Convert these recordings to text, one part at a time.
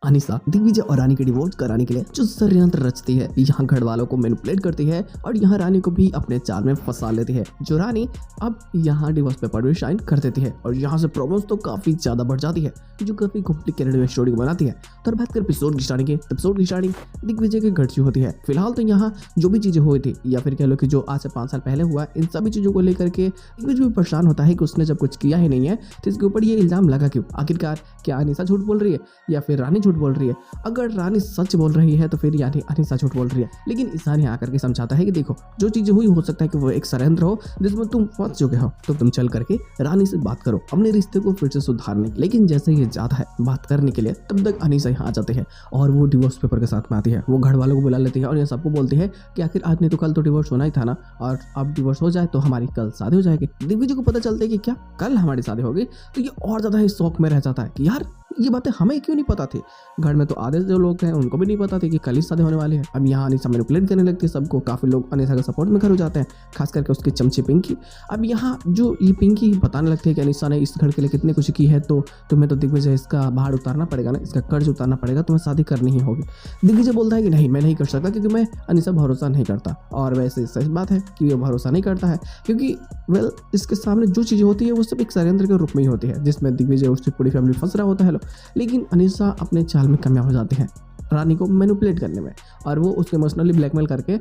अनीसा दिग्विजय और रानी के डिवोर्स कराने के लिए जो षड्यंत्र रचती है, यहाँ घर वालों को मैनिपुलेट करती है और यहाँ रानी को भी अपने जाल में फंसा लेती है। जो रानी अब यहाँ डिवोर्स पेपर भी साइन कर देती है और यहाँ से प्रॉब्लम्स तो काफी ज्यादा बढ़ जाती है, जो काफी कॉम्प्लिकेटेड स्टोरी को बनाती है। तो बात कर एपिसोड की स्टार्टिंग दिग्विजय के घर से होती है। फिलहाल तो यहाँ जो भी चीजें हुई थी या फिर कह लो कि जो आज से 5 साल पहले हुआ, इन सभी चीजों को लेकर के दिग्विजय भी परेशान होता है कि उसने जब कुछ किया ही नहीं है तो इसके ऊपर ये इल्जाम लगा क्यों। आखिरकार क्या अनीसा झूठ बोल रही है या फिर रानी झूठ बोल रही है? अगर रानी सच बोल रही है तो फिर यानी अनीसा झूठ बोल रही है। लेकिन ईशान यहाँ आकर के समझाता है कि देखो, जो चीजें हुई हो सकता है कि वो एक षड्यंत्र हो जिसमें तुम फंस चुके हो, तो तुम चल करके रानी से बात करो अपने रिश्ते को फिर से सुधारने के। लेकिन जैसे ये जाता है बात करने के लिए, तब तक अनीसा यहाँ आ जाती है और वो डिवोर्स पेपर के साथ में आती है। वो घर वालों को बुला लेती है और ये सबको बोलती है कि आखिर आज नहीं तो कल तो डिवोर्स होना ही था ना, और अब डिवोर्स हो जाए तो हमारी कल शादी हो जाएगी। दिग्विजय को पता चलता है कि क्या कल हमारी शादी होगी, तो ये और ज्यादा ही शौक में रह जाता है कि यार ये बातें हमें क्यों नहीं पता थी। घर में तो आधे जो लोग हैं उनको भी नहीं पता थी कि कल ही शादी होने वाली है। अब यहाँ अनीसा मैनिपुलेट करने लगती है सबको। काफी लोग अनीसा के सपोर्ट में खड़े हो जाते हैं, खास करके उसकी चमची पिंकी। अब यहाँ जो ये पिंकी बताने लगती है कि अनीसा ने इस घर के लिए कितनी कुछ की है, तो तुम्हें तो दिग्विजय इसका भार उतारना पड़ेगा ना, इसका कर्ज उतारना पड़ेगा, तुम्हें शादी करनी ही होगी। दिग्विजय बोलता है कि नहीं, मैं नहीं कर सकता क्योंकि मैं अनीसा भरोसा नहीं करता। और वैसे सही बात है कि वो भरोसा नहीं करता है क्योंकि वेल इसके सामने जो चीज़ें होती है वो सब एक षड्यंत्र के रूप में ही होती है, जिसमें दिग्विजय उसकी पूरी फैमिली फंस रहा होता है। लेकिन अनीसा अपने चाल में कामयाब हो जाती है रानी को मैनिपुलेट करने में, और वो उसको इमोशनली ब्लैकमेल करके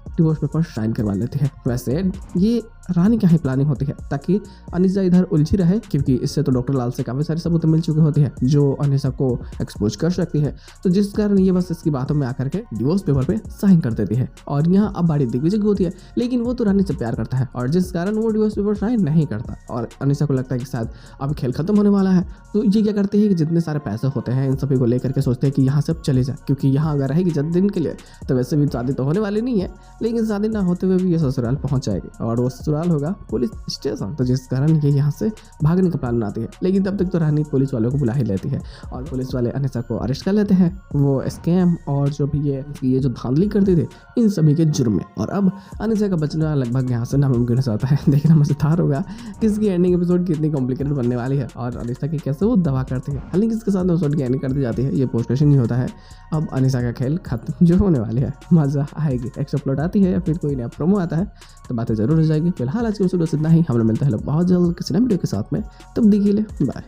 डिवोर्स पेपर साइन करवा लेते हैं। वैसे ये रानी क्या ही प्लानिंग होती है ताकि अनीसा इधर उलझी रहे, क्योंकि इससे तो डॉक्टर लाल से काफ़ी सारे सबूत मिल चुके होते हैं जो अनीसा को एक्सपोज कर सकती है। तो जिस कारण ये बस इसकी बातों में आकर के डिवोर्स पेपर पे साइन कर देती है। और यहाँ अब बारी दिग्विजय की होती है, लेकिन वो तो रानी से प्यार करता है और जिस कारण वो डिवोर्स पेपर साइन नहीं करता। और अनीसा को लगता है कि शायद अब खेल खत्म होने वाला है, तो ये क्या करते हैं कि जितने सारे पैसे होते हैं इन सभी को लेकर के सोचते हैं कि यहाँ से अब चले जाए, क्योंकि यहाँ अगर रहेगी 10 दिन के लिए तो वैसे भी शादी तो होने वाली नहीं है, लेकिन शादी ना होते हुए भी ये ससुराल पहुंच जाएगी और वो ससुराल होगा पुलिस स्टेशन। तो जिस कारण ये यहाँ से भागने का प्लान बनाती है। लेकिन तब तक तो रानी पुलिस वालों को बुला ही लेती है और पुलिस वाले अनीसा को अरेस्ट कर लेते हैं। वो स्कैम और जो भी ये जो धांधली करते थे इन सभी के जुर्म में। और अब अनीसा का बचना लगभग यहाँ से नामुमकिन हो जाता है। देखना मजेदार होगा किसकी एंडिंग एपिसोड कितनी कॉम्प्लिकेटेड बनने वाली है और अनीसा की कैसे वो दवा करती है। हालांकि इसके साथ एपिसोड की एंडिंग कर दी जाती है, ये पोस्ट क्वेश्चन ही होता है। अब अनीसा का खेल खत्म जो होने वाली है, मजा आएगी। एक्स्ट्रा प्लॉट आती है या फिर कोई नया प्रोमो आता है तो बातें जरूर हो जाएगी। फिलहाल आज की एपिसोड बस इतना ही। हम लोग मिलते हैं बहुत जल्द किसी नए वीडियो के साथ में, तब देखिए बाय।